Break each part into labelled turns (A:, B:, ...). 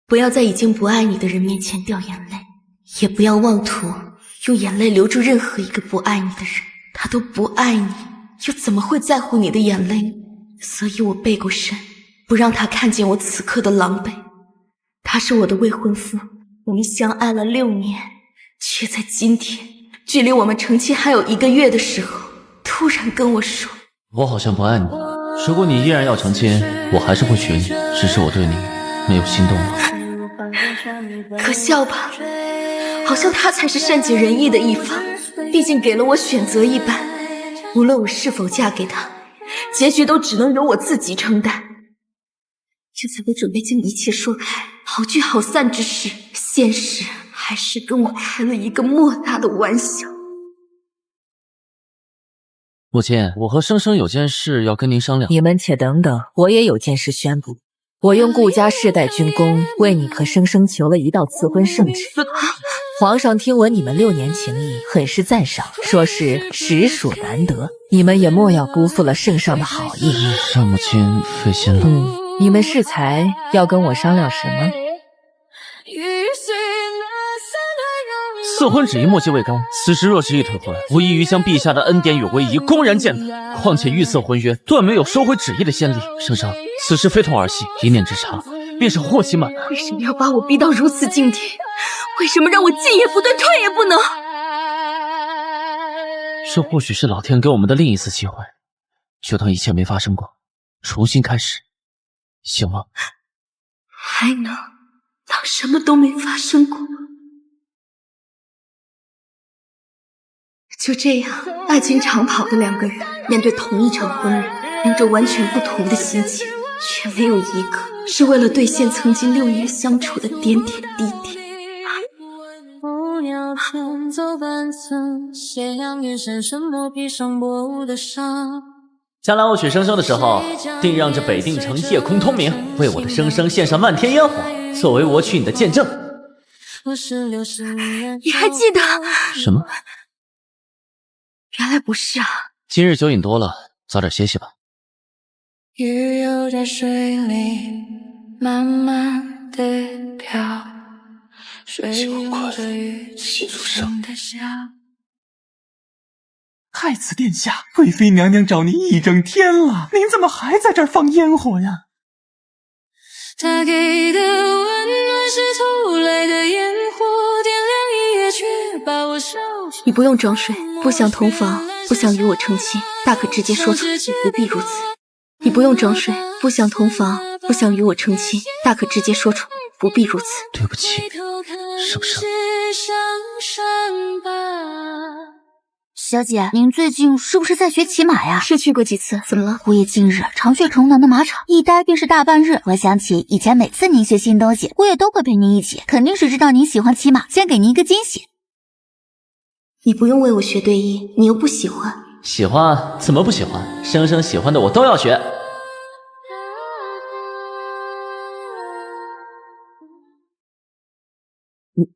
A: 不要在已经不爱你的人面前掉眼泪，也不要妄图用眼泪留住任何一个不爱你的人。他都不爱你，又怎么会在乎你的眼泪呢？所以我背过身，不让他看见我此刻的狼狈。他是我的未婚夫，我们相爱了6年，却在今天，距离我们成亲还有1个月的时候，突然跟我说，
B: 我好像不爱你。如果你依然要成亲，我还是会娶你，只是我对你没有心动了。
A: 可笑吧，好像他才是善解人意的一方，毕竟给了我选择一般，无论我是否嫁给他，结局都只能由我自己承担。就在我准备将一切说开，好聚好散之时，现实还是跟我开了一个莫大的玩笑。
B: 母亲，我和生生有件事要跟您商量。
C: 你们且等等，我也有件事宣布。我用顾家世代军功为你和生生求了一道赐婚圣旨。皇上听闻你们6年情谊，很是赞赏，说是实属难得，你们也莫要辜负了圣上的好意。
B: 让母亲费心了。
C: 你们适才要跟我商量什么？
B: 赐婚旨意莫迹未高，此时若是一退婚，无异于将陛下的恩典与威仪公然践踏。况且预赐婚约断没有收回旨意的先例。生生，此事非同儿戏，一念之差，便是祸期满门。
A: 为什么要把我逼到如此境地？为什么让我进也不对，退也不能？
B: 这或许是老天给我们的另一次机会，就当一切没发生过，重新开始，行吗？
A: 还能当什么都没发生过吗？就这样，爱情长跑的2个人，面对同一场婚礼，有着完全不同的心情，却没有一个是为了兑现曾经6年相处的点点滴滴。
B: 将来我娶生生的时候，定让这北定城夜空通明，为我的生生献上漫天烟火，作为我娶你的见证。
A: 你还记得？
B: 什么？
A: 原来不是啊。
B: 今日酒饮多了，早点歇息吧。
D: 鱼游在水里慢慢地飘，水迎着雨轻轻地笑。
E: 太子殿下，贵妃娘娘找您一整天了，您怎么还在这儿放烟火呀？
D: 他给的温暖是偷来的烟火，点亮一夜，却把我烧成。
A: 你不用装睡，不想同房，不想与我成亲，大可直接说出，不必如此。你不用装睡，不想同房，不想与我成亲，大可直接说出，不必如此。
B: 对不起，生生。
F: 小姐，您最近是不是在学骑马呀？
A: 是去过几次，怎么了？
F: 我也近日常去城南的马场，一待便是大半日。我想起以前每次您学新东西，我也都会陪您一起，肯定是知道您喜欢骑马，先给您一个惊喜。
A: 你不用为我学对弈，你又不喜欢。
B: 喜欢怎么不喜欢？生生喜欢的我都要学。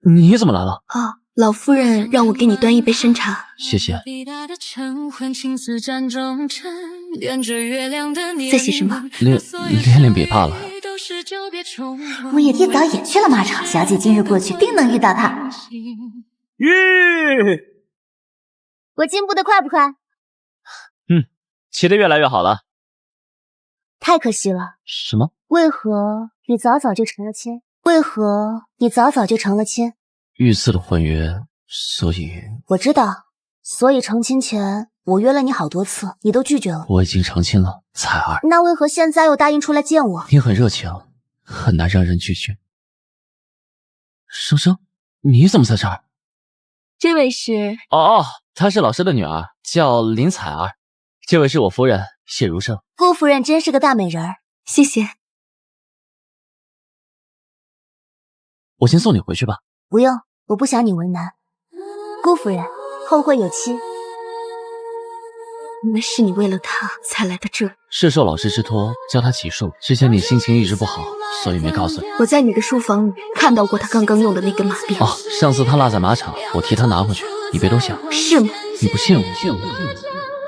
B: 你怎么来了？
A: 哦，老夫人让我给你端一杯参茶。
B: 谢谢。
A: 在写什么？
B: 练笔罢了。
F: 我也一早也去了马场，小姐今日过去定能遇到他。我进步的快不快？
B: 骑得越来越好了。
F: 太可惜了。
B: 什么？
F: 为何你早早就成了亲？为何你早早就成了亲？
B: 御赐的婚约，所以
F: 我知道，所以成亲前我约了你好多次，你都拒绝了。
B: 我已经成亲了，彩儿。
F: 那为何现在又答应出来见我？
B: 你很热情，很难让人拒绝。生生，你怎么在这儿？
A: 这位是……
B: 哦，她是老师的女儿，叫林彩儿。这位是我夫人谢如生。
F: 顾夫人真是个大美人儿，
A: 谢谢。
B: 我先送你回去吧。
F: 不用，我不想你为难。顾夫人，后会有期。
A: 原来是你为了他才来的这。
B: 是受老师之托教他骑术，之前你心情一直不好，所以没告诉你。
A: 我在你的书房里看到过他刚刚用的那根马鞭。
B: 哦，上次他落在马场，我替他拿回去，你别多想。
A: 是吗？
B: 你不信我，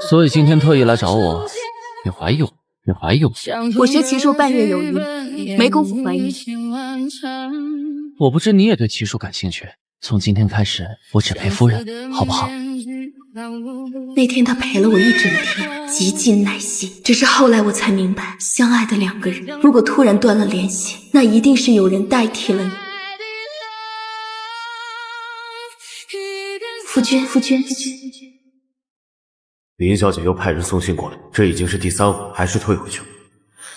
B: 所以今天特意来找我，你怀疑我？你还有？
A: 我学骑术半月有余，没工夫怀疑。
B: 我不知你也对骑术感兴趣。从今天开始，我只陪夫人，好不好？
A: 那天他陪了我一整天，极尽耐心。只是后来我才明白，相爱的两个人，如果突然断了联系，那一定是有人代替了你。夫君，
G: 林小姐又派人送信过来，这已经是第3回，还是退回去吧。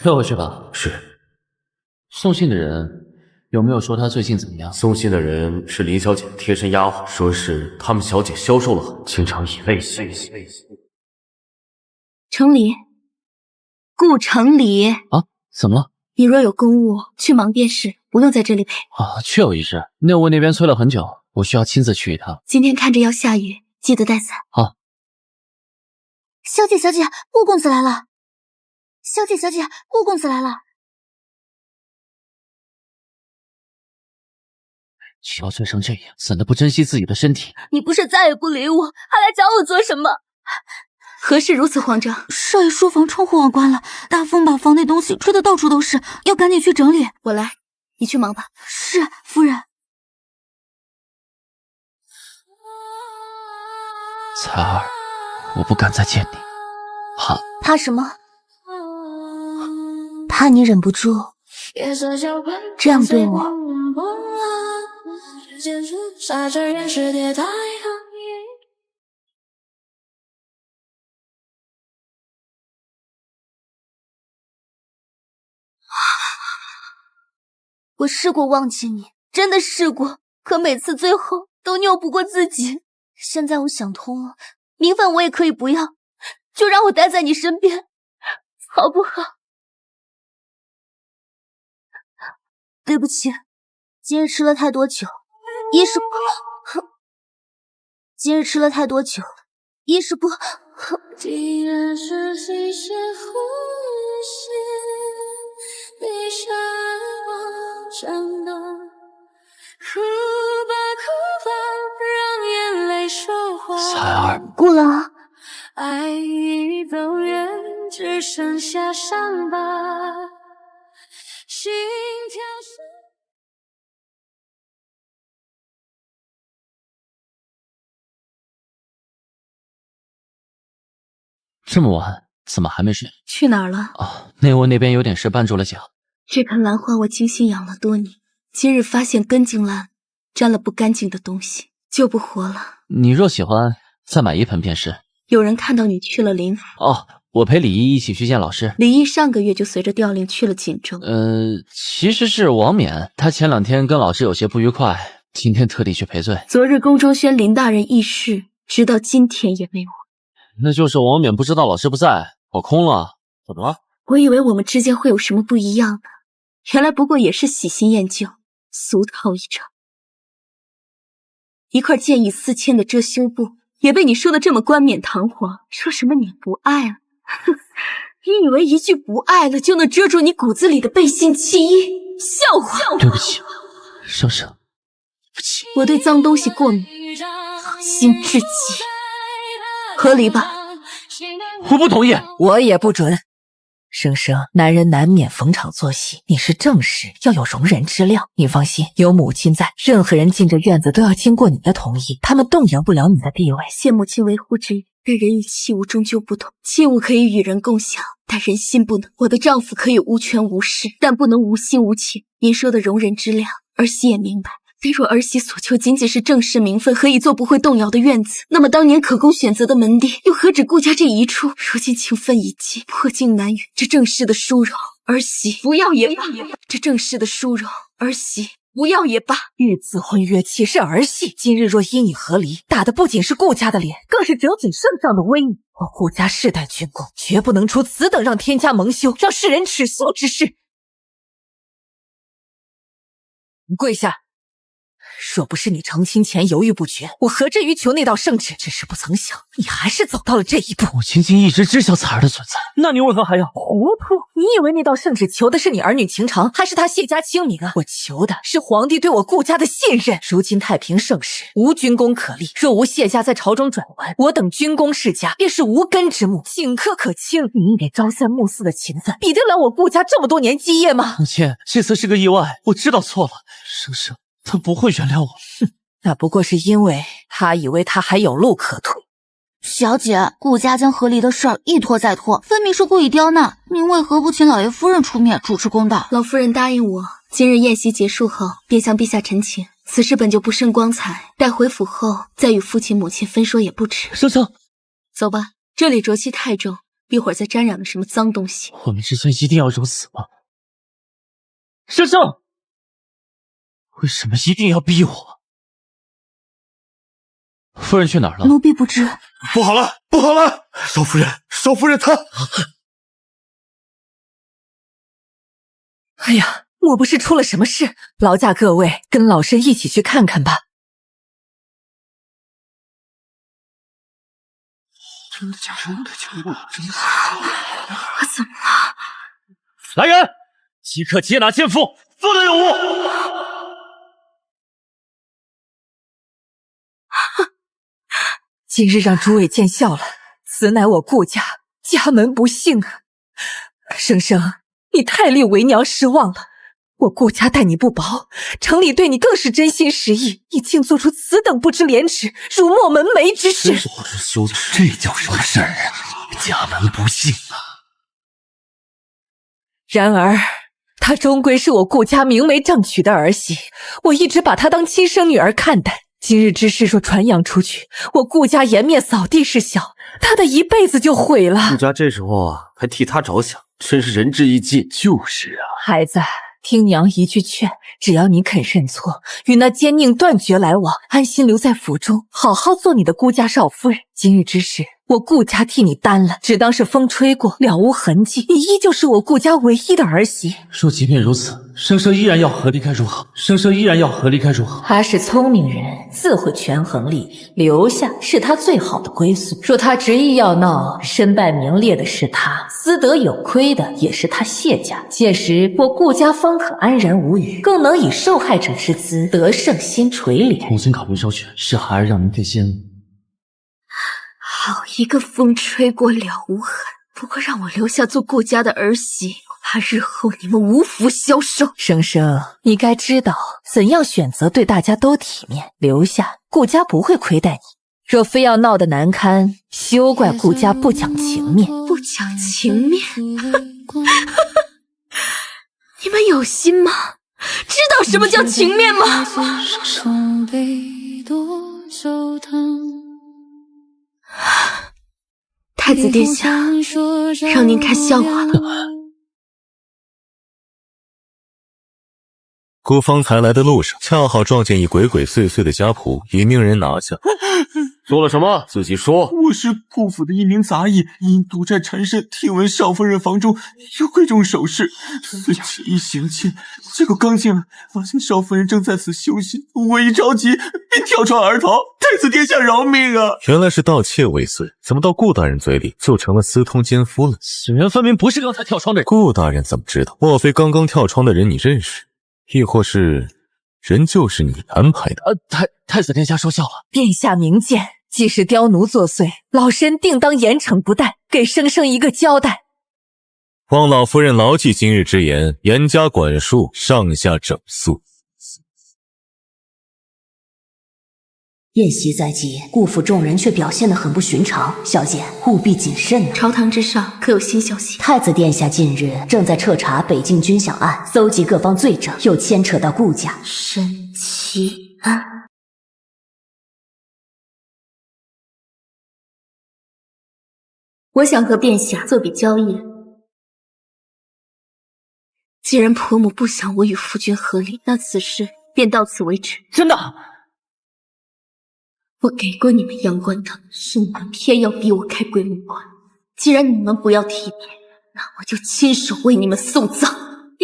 B: 退回去吧。
G: 是。
B: 送信的人有没有说他最近怎么样？
G: 送信的人是林小姐的贴身丫鬟，说是他们小姐消瘦了很，经常以泪洗面。
A: 程离，顾程离
B: 啊，怎么了？
A: 你若有公务，去忙便是，不用在这里陪。
B: 啊，确有一事，内务那边催了很久，我需要亲自去一趟。
A: 今天看着要下雨，记得带伞。
B: 好。
F: 小姐，顾公子来了。小姐，顾公子来了。
B: 憔悴成这样，怎的不珍惜自己的身体？
A: 你不是再也不理我，还来找我做什么？何事如此慌张？
F: 少爷书房窗户忘关了，大风把房内东西吹得到处都是，要赶紧去整理。
A: 我来，你去忙吧。
F: 是，夫人。
B: 彩儿，我不敢再见你，
F: 怕什么？怕你忍不住这样对我。我试过忘记你，真的试过，可每次最后都拗不过自己。现在我想通了，名分我也可以不要，就让我待在你身边，好不好？对不起，今日吃了太多酒，一是不既然是新鲜呼吸，闭上我真的哭吧，让眼泪说话。
B: 彩儿，
F: 顾了。
D: 爱已走远，只剩下伤疤，心跳声。
B: 这么晚，怎么还没睡？
A: 去哪儿了？
B: 哦，内务那边有点事绊住了脚。
A: 这盆兰花我精心养了多年，今日发现根茎烂，沾了不干净的东西，救不活了。
B: 你若喜欢，再买1盆便是。
A: 有人看到你去了林府。
B: 哦，我陪李毅一起去见老师。
A: 李毅上个月就随着调令去了锦州。
B: 其实是王冕，他前2天跟老师有些不愉快，今天特地去赔罪。
A: 昨日宫中宣林大人议事，直到今天也没我。
B: 那就是王冕不知道老师不在，跑空了。怎么了？
A: 我以为我们之间会有什么不一样呢，原来不过也是喜新厌旧，俗套一场。一块建议4000的遮羞布，也被你说的这么冠冕堂皇，说什么你不爱了。哼，你以为一句不爱了就能遮住你骨子里的背信弃义？笑话！
B: 对不起，生生，对不起。
A: 我对脏东西过敏，恶心至极。和离吧。
B: 我不同意。
C: 我也不准。生生，男人难免逢场作戏，你是正室，要有容人之量。你放心，有母亲在，任何人进这院子都要经过你的同意，他们动摇不了你的地位。
A: 谢母亲维护之意，但人与器物终究不同，器物可以与人共享，但人心不能。我的丈夫可以无权无势，但不能无心无情。您说的容人之量，儿媳也明白。但若儿媳所求仅仅是正式名分和一座不会动摇的院子，那么当年可供选择的门第又何止顾家这一处？如今情分已尽，破镜难圆，这正式的殊荣，儿媳不要也罢。这正式的殊荣，儿媳不要也罢。
C: 御赐婚约岂是儿戏？今日若因你和离，打的不仅是顾家的脸，更是折戟圣上的威名。我顾家世代军功，绝不能出此等让天下蒙羞、让世人耻笑之事。跪下！若不是你成亲前犹豫不决，我何至于求那道圣旨？只是不曾想，你还是走到了这一步。
B: 我仅仅一直知晓彩儿的存在，那你为何还要？
C: 糊涂！你以为那道圣旨求的是你儿女情长，还是他谢家清明啊？我求的是皇帝对我顾家的信任。如今太平盛世，无军功可立，若无谢家在朝中转弯，我等军功世家便是无根之木，顷刻可倾。你一点朝三暮四的勤奋，比得了我顾家这么多年基业吗？
B: 母亲，这次是个意外，我知道错了。生生，他不会原谅我。
C: 哼，那不过是因为他以为他还有路可退。
F: 小姐，顾家将和离的事儿一拖再拖，分明是故意刁难。您为何不请老爷夫人出面主持公道？
A: 老夫人答应我，今日宴席结束后便向陛下陈情。此事本就不甚光彩，待回府后再与父亲母亲分说也不迟。
B: 生生，
A: 走吧，这里浊气太重，一会儿再沾染了什么脏东西。
B: 我们之间一定要如此吗？生生，为什么一定要逼我？夫人去哪儿了？
F: 奴婢不知。
G: 不好了，不好了！少夫人她……
C: 哎呀，莫不是出了什么事？劳驾各位跟老身一起去看看吧。
E: 真的假的？真的。
A: 我怎么了？
B: 来人，即刻接拿奸夫，不得有误！
C: 今日让诸位见笑了，此乃我顾家家门不幸啊！生生，你太令为娘失望了。我顾家待你不薄，城里对你更是真心实意，你竟做出此等不知廉耻、辱没门楣之事！
G: 真是不知羞耻，这叫什么事儿啊？家门不幸啊！
C: 然而，她终归是我顾家明媒正娶的儿媳，我一直把她当亲生女儿看待。今日之事若传扬出去，我顾家颜面扫地是小，她的一辈子就毁了。
G: 顾家这时候啊，还替她着想，真是仁至义尽。就是啊，
C: 孩子，听娘一句劝，只要你肯认错，与那奸佞断绝来往，安心留在府中，好好做你的顾家少夫人。今日之事，我顾家替你担了，只当是风吹过，了无痕迹。你依旧是我顾家唯一的儿媳。
B: 若即便如此，生生依然要和离开如何？生生依然要和离开如何？
C: 他是聪明人，自会权衡利弊，留下是他最好的归宿。若他执意要闹，身败名裂的是他，私德有亏的也是他谢家。届时我顾家方可安然无虞，更能以受害者之姿得胜心垂怜。
B: 母亲考虑周全，是孩儿让您费心。
A: 好一个风吹过了无痕！不过让我留下做顾家的儿媳，怕日后你们无福消受。
C: 生生，你该知道怎样选择对大家都体面，留下顾家不会亏待你。若非要闹得难堪，休怪顾家不讲情面。
A: 不讲情面？你们有心吗？知道什么叫情面吗？太子殿下，让您看笑话了。
H: 顾方才来的路上，恰好撞见一鬼鬼祟祟的家仆，已命人拿下。
G: 做了什么？自己说。
E: 我是顾府的一名杂役，因赌债缠身，听闻少夫人房中有贵重首饰，遂起意行窃。结果刚进来，发现少夫人正在此休息，我一着急便跳窗而逃。太子殿下饶命啊！
H: 原来是盗窃未遂，怎么到顾大人嘴里就成了私通奸夫了？
B: 此人分明不是刚才跳窗的人。
H: 顾大人怎么知道？莫非刚刚跳窗的人你认识？亦或是人就是你安排的？
B: 太子殿下说笑了。
C: 殿下明鉴，既是刁奴作祟，老身定当严惩不贷，给生生一个交代。
H: 望老夫人牢记今日之言，严加管束，上下整肃。
I: 宴席在即，顾府众人却表现得很不寻常，小姐务必谨慎啊！
A: 朝堂之上可有新消息？
I: 太子殿下近日正在彻查北境军饷案，搜集各方罪证，又牵扯到顾家。
A: 申其安，我想和殿下做笔交易。既然婆母不想我与夫君和离，那此事便到此为止。
B: 真的？
A: 我给过你们阳关灯，是你们偏要逼我开鬼门关。既然你们不要体面，那我就亲手为你们送葬。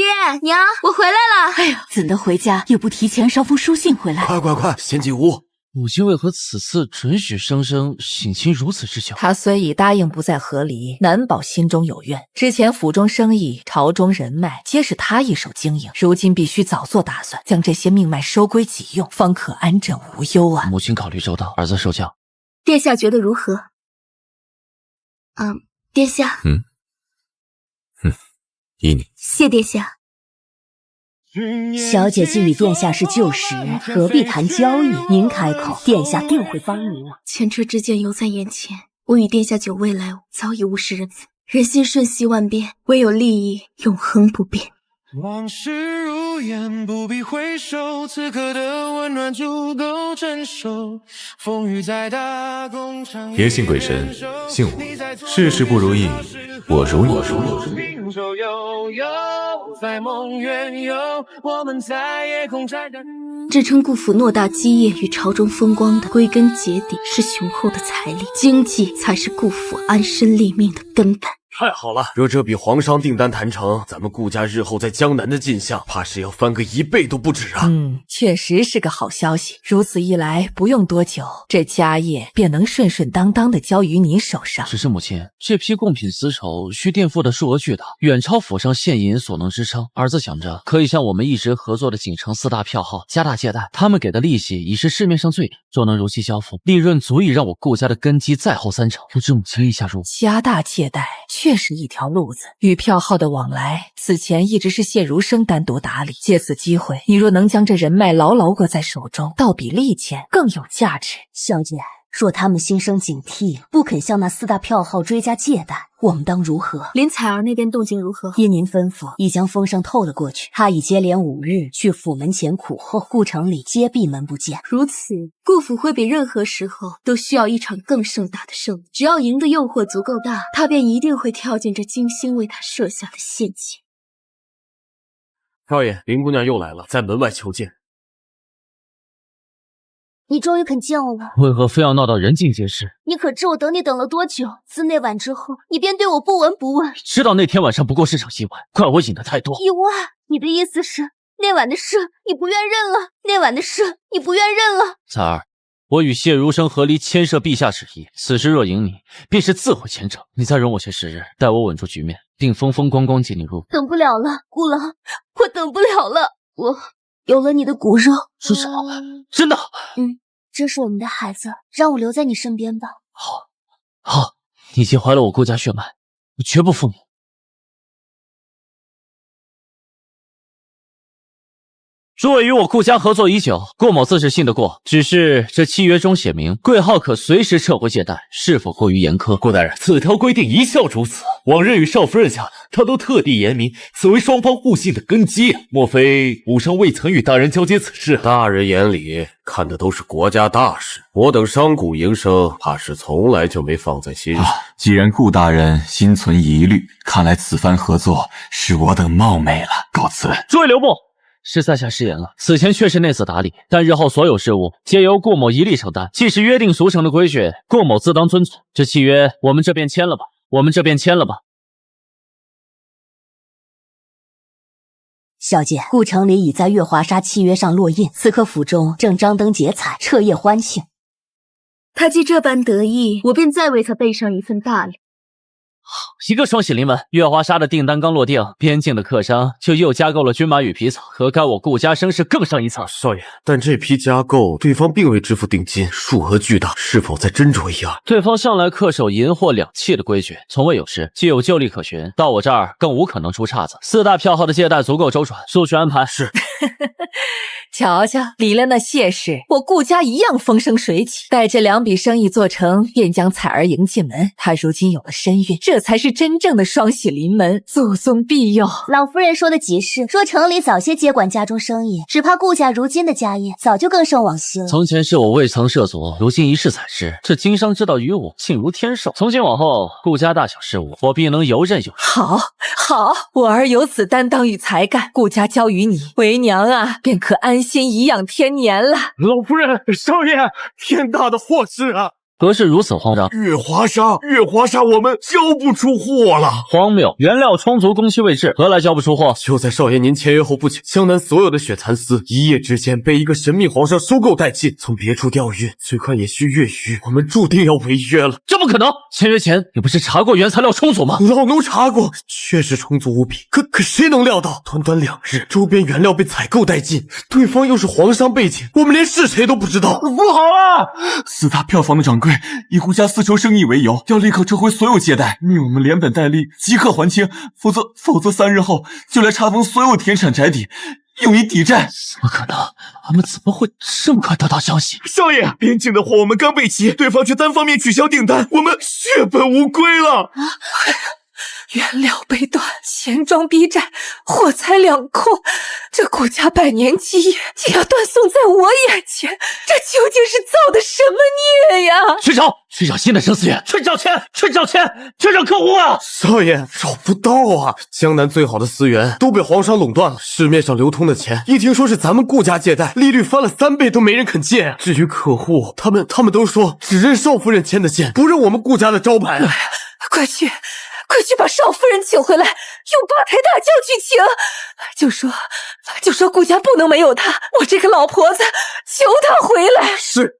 F: 爹娘，我回来了。
I: 哎呀，怎的回家也不提前捎封书信回来？
G: 快，先进屋。
B: 母亲为何此次准许生生省亲如此之久？
C: 他虽已答应不再和离，难保心中有怨。之前府中生意、朝中人脉皆是他一手经营，如今必须早做打算，将这些命脉收归己用，方可安枕无忧啊！
B: 母亲考虑周到，儿子受教。
F: 殿下觉得如何？殿下。
H: 依你。
F: 谢殿下。
I: 小姐既与殿下是旧识，何必谈交易？您开口，殿下定会帮您。
A: 前车之鉴犹在眼前，我与殿下久未来往，早已物是人非。人心瞬息万变，唯有利益永恒不变。
D: 往事如烟，不必回首，此刻的温暖足够承受。风雨再大，共尝。
H: 别信鬼神，信我。世事不如意，我如你。
D: 并手悠悠，在梦远游，我们在夜空摘着。
A: 支撑顾府偌大基业与朝中风光的，归根结底是雄厚的财力，经济才是顾府安身立命的根本。
G: 太好了，若这笔皇商订单谈成，咱们顾家日后在江南的进项，怕是要翻个1倍都不止啊！
C: 确实是个好消息。如此一来，不用多久，这家业便能顺顺当当的交于你手上。
B: 只是母亲，这批贡品丝绸需垫付的数额巨大，远超府上现银所能支撑。儿子想着可以向我们一直合作的锦城4大票号加大借贷，他们给的利息已是市面上最低，若能如期交付，利润足以让我顾家的根基再厚3成。不知母亲意下如何？
C: 加大借贷确实一条路子，与票号的往来，此前一直是谢如生单独打理。借此机会，你若能将这人脉牢牢握在手中，倒比利钱更有价值。
I: 小姐，若他们心生警惕，不肯向那4大票号追加借贷，我们当如何？
A: 林采儿那边动静如何？
I: 依您吩咐，已将风声透了过去。他已接连5日去府门前苦候，顾城里皆闭门不见。
A: 如此，顾府会比任何时候都需要一场更盛大的胜利。只要赢的诱惑足够大，他便一定会跳进这精心为他设下的陷阱。
G: 少爷，林姑娘又来了，在门外求见。
F: 你终于肯见我了，
B: 为何非要闹到人尽皆知？
F: 你可知我等你等了多久？自那晚之后，你便对我不闻不问。
B: 知道那天晚上不过是场意外，怪我引得太多。
F: 意外？你的意思是那晚的事你不愿认了？那晚的事你不愿认了？
B: 采儿，我与谢如生合离牵涉陛下旨意，此事若赢你，便是自毁前程。你再容我些时日，待我稳住局面，定风风光光接你入。
F: 等不了了，顾郎，我等不了了。我有了你的骨肉。
B: 说什么？真的？
F: 这是我们的孩子，让我留在你身边吧。
B: 好，你既怀了我顾家血脉，我绝不负你。诸位与我顾家合作已久，顾某自是信得过。只是这契约中写明，贵号可随时撤回借贷，是否过于严苛？
J: 顾大人，此条规定一向如此。往日与少夫人下，他都特地言明，此为双方互信的根基。莫非武商未曾与大人交接此事？
G: 大人眼里看的都是国家大事，我等商贾营生，怕是从来就没放在心上。
E: 既然顾大人心存疑虑，看来此番合作是我等冒昧了，告辞。
B: 诸位留步。是在下失言了，此前确是内子打理，但日后所有事务皆由顾某一力承担。既是约定俗成的规矩，顾某自当遵从。这契约我们这边签了吧，
I: 小姐，顾城里已在月华沙契约上落印，此刻府中正张灯结彩，彻夜欢庆。
A: 他既这般得意，我便再为他备上一份大礼。
B: 一个双喜临门，月华沙的订单刚落定，边境的客商就又加购了军马与皮草，何该我顾家声势更上一层？
G: 少爷，但这批加购，对方并未支付定金，数额巨大，是否再斟酌一二？
B: 对方向来恪守银货两讫的规矩，从未有失，既有旧例可循，到我这儿更无可能出岔子。4大票号的借贷足够周转，速去安排。
G: 是。
C: 瞧瞧，离了那谢氏，我顾家一样风生水起。待这2笔生意做成，便将采儿迎进门。她如今有了身孕，这才是真正的双喜临门，祖宗庇佑。
F: 老夫人说的极是，若城里早些接管家中生意，只怕顾家如今的家业早就更胜往昔了。
B: 从前是我未曾涉足，如今一试才知，这经商之道于我竟如天授。从今往后，顾家大小事务，我必能游刃有余。
C: 好，我儿有此担当与才干，顾家交于你，为娘啊，便可安心颐养天年了。
J: 老夫人，少爷，天大的祸事啊！
B: 何事如此慌张？
G: 月华沙，我们交不出货了！
B: 荒谬！原料充足，工期未至，何来交不出货？
G: 就在少爷您签约后不久，江南所有的血蚕丝一夜之间被一个神秘皇上收购殆尽，从别处调运，最快也需月余，我们注定要违约了。
B: 这不可能！签约前你不是查过原材料充足吗？
G: 老奴查过，确实充足无比。可谁能料到，短短2日，周边原料被采购殆尽，对方又是皇商背景，我们连是谁都不知道。
E: 不好了！4大票房的掌柜以顾家丝绸生意为由，要立刻撤回所有借贷，命我们连本带利即刻还清，否则3日后就来查封所有田产宅邸，用以抵债。
B: 怎么可能？他们怎么会这么快得到消息？
G: 少爷，边境的货我们刚备齐，对方却单方面取消订单，我们血本无归了。
C: 原料被断，钱庄逼债，货财两空，这顾家100年基业就要断送在我眼前，这究竟是造的什么孽呀？
B: 去找新的生死源，去找钱，去找客户啊！
G: 少爷，找不到啊！江南最好的丝源都被皇商垄断了，市面上流通的钱，一听说是咱们顾家借贷，利率翻了3倍都没人肯借。至于客户，他们都说只认少夫人签的线，不认我们顾家的招牌。
C: 快去把少夫人请回来，用八抬大轿去请，就说顾家不能没有她，我这个老婆子求她回来。
G: 是。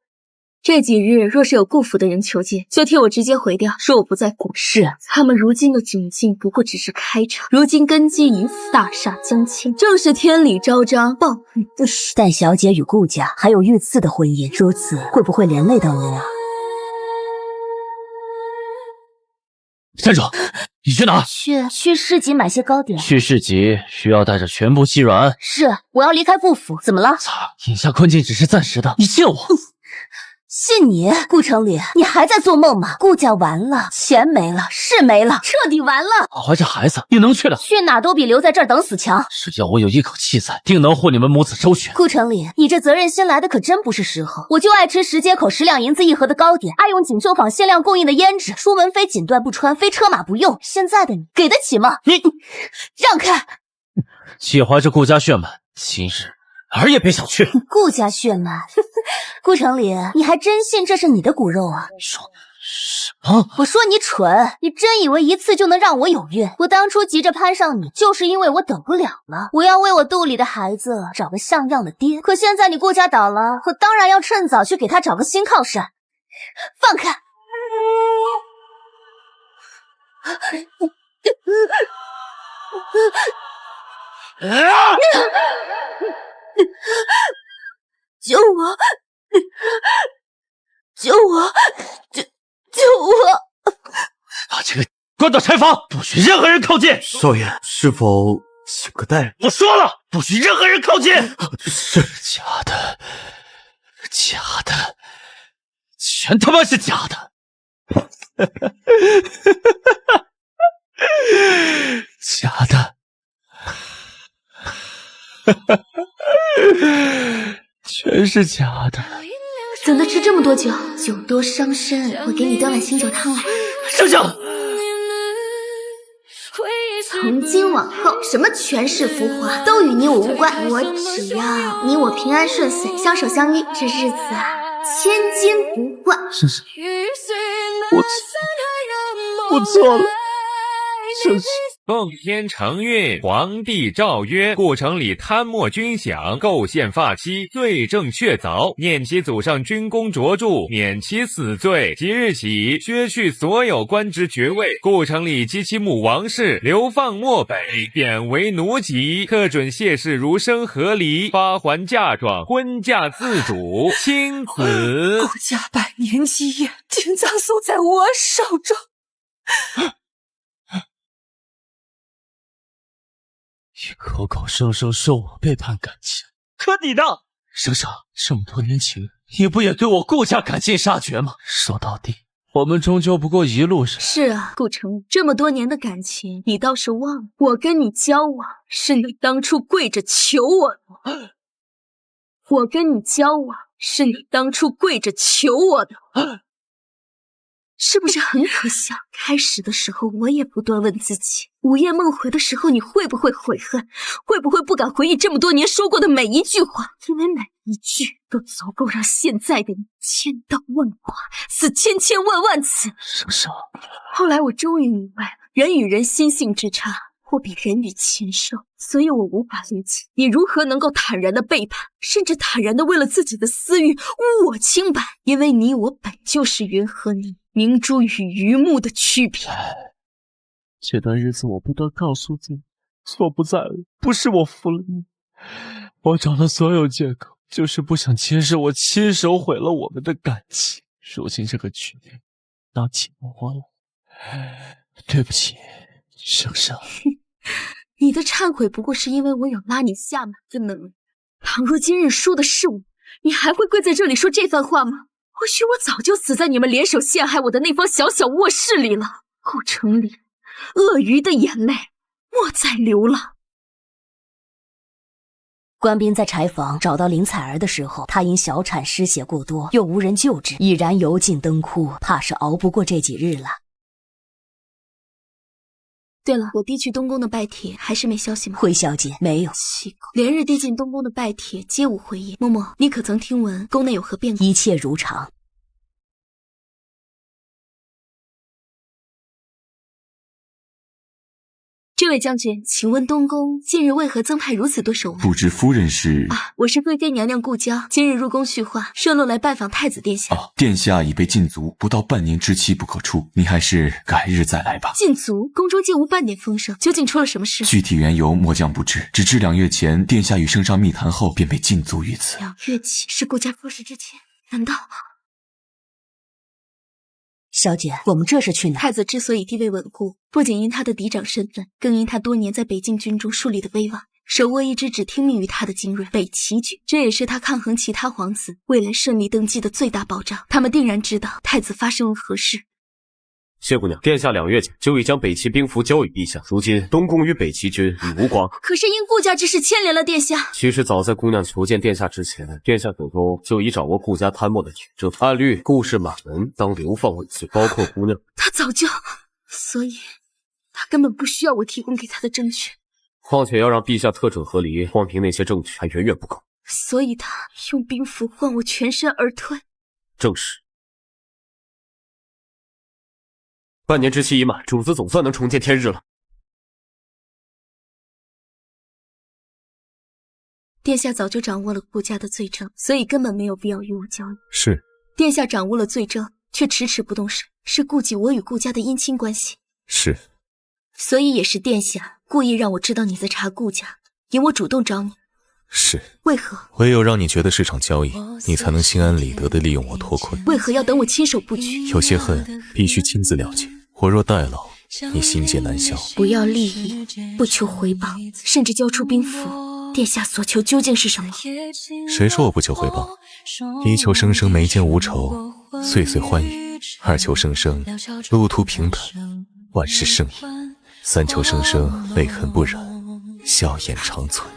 A: 这几日若是有顾府的人求见，就替我直接回掉，说我不在顾。是啊，他们如今的窘境不过只是开场，如今根基已死，大厦将倾，正是天理昭彰，暴雨不时。
I: 但小姐与顾家还有御赐的婚姻，如此会不会连累到你啊？
B: 站住！你去哪？
F: 去市集买些糕点。
B: 去市集需要带着全部细软。
F: 是，我要离开顾府，怎么了？
B: 眼下困境只是暂时的，你信我。
F: 信你？顾城里，你还在做梦吗？顾家完了，钱没了，势没了，彻底完了。
B: 我怀着孩子，你能去的？
F: 去哪都比留在这儿等死强。
B: 只要我有一口气在，定能护你们母子周全。
F: 顾城里，你这责任心来的可真不是时候。我就爱吃10街口10两银子1盒的糕点，爱用锦绣坊限量供应的胭脂，出门非锦缎不穿，非车马不用。现在的你给得起吗？
B: 你
F: 让开！
B: 既怀着顾家血脉，今日哪儿也别想去。
F: 顾家血脉，顾城里，你还真信这是你的骨肉啊？
B: 说什么？
F: 我说你蠢，你真以为一次就能让我有孕？我当初急着攀上你，就是因为我等不了了。我要为我肚里的孩子找个像样的爹。可现在你顾家倒了，我当然要趁早去给他找个新靠山。放开！救我！救我！救我！
B: 把这个关到柴房，不许任何人靠近。
G: 少爷，是否请个代？
B: 我说了，不许任何人靠近。
G: 是
B: 假的，全他妈是假的。假的。全是假的。
A: 怎的吃这么多酒？酒多伤身，我给你端碗醒酒汤来。
B: 省省！
A: 从今往后，什么权势浮华都与你我无关，我只要你我平安顺遂，相守相依，这日子啊，千金不换。
B: 省省，我错了，省省。
K: 奉天承运，皇帝诏曰：顾城里贪墨军饷，构陷发妻，罪证确凿，念其祖上军功卓著，免其死罪。即日起，削去所有官职爵位，顾城里及其母王氏流放漠北，贬为奴籍，特准谢氏如生合离，发还嫁妆，婚嫁自主，亲子。
C: 顾家100年基业，竟葬送在我手中。
B: 你口口声声说我背叛感情，可你呢？省省，这么多年情，你不也对我顾家赶尽杀绝吗？说到底，我们终究不过一路人。
A: 是啊，顾城，这么多年的感情，你倒是忘了，我跟你交往是你当初跪着求我的。我跟你交往是你当初跪着求我的。是不是很可笑？开始的时候我也不断问自己，午夜梦回的时候你会不会悔恨，会不会不敢回忆这么多年说过的每一句话？因为每一句都足够让现在的你千刀万剐，死千千万万次。
B: 生生，
A: 后来我终于明白了，人与人心性之差，或比人与禽兽，所以我无法理解你如何能够坦然的背叛，甚至坦然的为了自己的私欲污我清白。因为你我本就是云和泥，明珠与榆木的区别。
B: 这段日子我不断告诉自己，错不在我，不是我负了你，我找了所有借口，就是不想接受我亲手毁了我们的感情。如今这个局面，拿起我了，对不起，生生。
A: 你的忏悔不过是因为我有拉你下马的能力。倘若今日输的是我，你还会跪在这里说这番话吗？或许我早就死在你们联手陷害我的那方小小卧室里了。顾城里，鳄鱼的眼泪莫再流了。
I: 官兵在柴房找到林采儿的时候，她因小产失血过多，又无人救治，已然油尽灯枯，怕是熬不过这几日了。
A: 对了，我递去东宫的拜帖还是没消息吗？
I: 惠小姐，没有。
A: 奇怪，连日递进东宫的拜帖皆无回音。嬷嬷，你可曾听闻宫内有何变故？
I: 一切如常。
A: 这位将军，请问东宫近日为何增派如此多守卫？
E: 不知夫人是？
A: 我是贵妃娘娘顾娇，今日入宫叙话，顺路来拜访太子殿下。
E: 殿下已被禁足，不到半年之期不可出，你还是改日再来吧。
A: 禁足？宫中竟无半点风声，究竟出了什么事？
E: 具体缘由末将不知，只知2月前殿下与圣上密谈后便被禁足于此。
A: 2月起是顾家出事之前？难道？
I: 小姐，我们这是去哪？
A: 太子之所以地位稳固，不仅因他的嫡长身份，更因他多年在北境军中树立的威望，手握一支只听命于他的精锐北齐军，这也是他抗衡其他皇子未来顺利登基的最大保障。他们定然知道太子发生了何事。
G: 谢姑娘，殿下2月前就已将北齐兵符交与陛下，如今东宫与北齐军已无瓜葛。
A: 可是因顾家之事牵连了殿下。
G: 其实早在姑娘求见殿下之前，殿下手中就已掌握顾家贪墨的铁证，按律顾氏满门当流放为罪，包括姑娘。
A: 他早就，所以他根本不需要我提供给他的证据。
G: 况且要让陛下特准合离，光凭那些证据还远远不够。
A: 所以他用兵符换我全身而退。
G: 正是。半年之期已满，主子总算能重见天日了。
A: 殿下早就掌握了顾家的罪证，所以根本没有必要与我交易。
H: 是。
A: 殿下掌握了罪证，却迟迟不动手，是顾及我与顾家的姻亲关系。
H: 是。
A: 所以也是殿下故意让我知道你在查顾家，引我主动找你。
H: 是。
A: 为何？
H: 唯有让你觉得是场交易，你才能心安理得地利用我脱困。
A: 为何要等我亲手布局？
H: 有些恨必须亲自了解。我若代劳，你心结难消。
A: 不要利益，不求回报，甚至交出兵符。殿下所求究竟是什么？
H: 谁说我不求回报？一求生生眉间无愁，岁岁欢愉；二求生生路途平坦，万事胜意；三求生生泪痕不染，笑颜长存。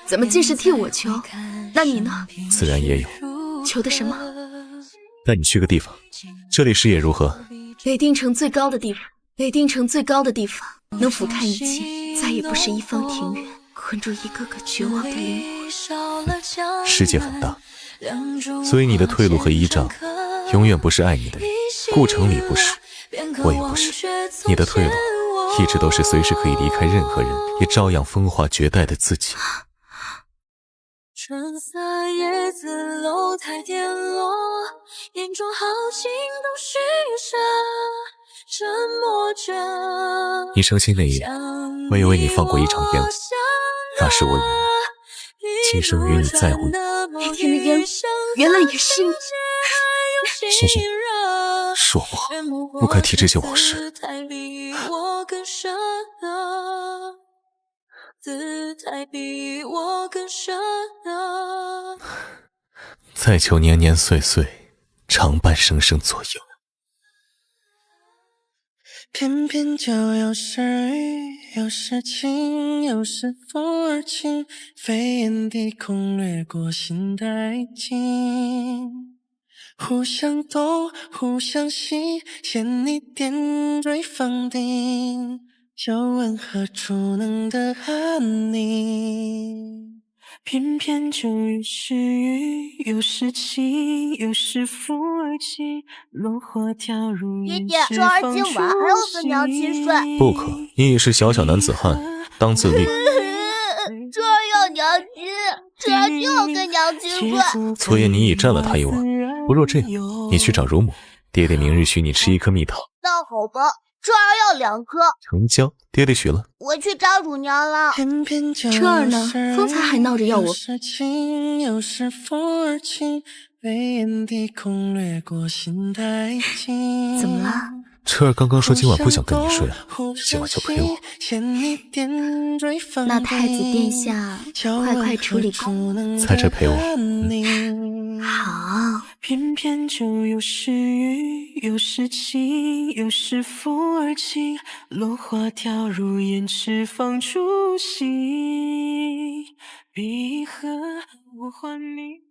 A: 怎么尽是替我求？那你呢？
H: 自然也有。
A: 求的什么？
H: 带你去个地方，这里视野如何？
A: 北定城最高的地方，北定城最高的地方，能俯瞰一切，再也不是一方庭院，困住一个个绝望的灵魂。
H: 世界很大，所以你的退路和依仗，永远不是爱你的人。顾城里不是，我也不是。你的退路，一直都是随时可以离开任何人，也照样风华绝代的自己。
D: 春色叶子楼台跌落，眼中豪情都虚设，沉默着。
H: 你伤心那夜，我也为你放过一场烟火，那是我与你，今生与你再无。
A: 那天的烟火，原来也是你。
H: 欣欣，是我不好，不该提这些往事。
D: 姿态比我更深啊，
H: 再求年年岁岁，常伴生生左右。
D: 偏偏就有时雨，有时晴，有时风儿轻，飞檐低空掠过心带劲。互相懂，互相信，牵你点缀放定。就问何处能得安宁？偏偏就又是雨，又是晴，又是风儿轻，落花跳入云
F: 爹爹，这儿今晚还要跟娘亲睡。
H: 不可，你已是小小男子汉，当自律。
F: 这儿要娘亲，这儿就要跟娘亲睡。
H: 昨夜你已占了他一晚，不若这样，你去找乳母，爹爹明日许你吃一颗蜜桃。
F: 那好吧，这儿要2颗。
H: 成交，爹爹许了。
F: 我去找乳娘了。
A: 这儿呢，方才还闹着要我。怎么了？
H: 彻儿刚刚说今晚不想跟你睡了，今晚就陪我。
A: 那太子殿下，快处理吧。
H: 在这陪我。
A: 好。
D: 偏偏就又是雨，又是晴，又是风儿轻，落花跳入眼翅放出心，闭合我还你。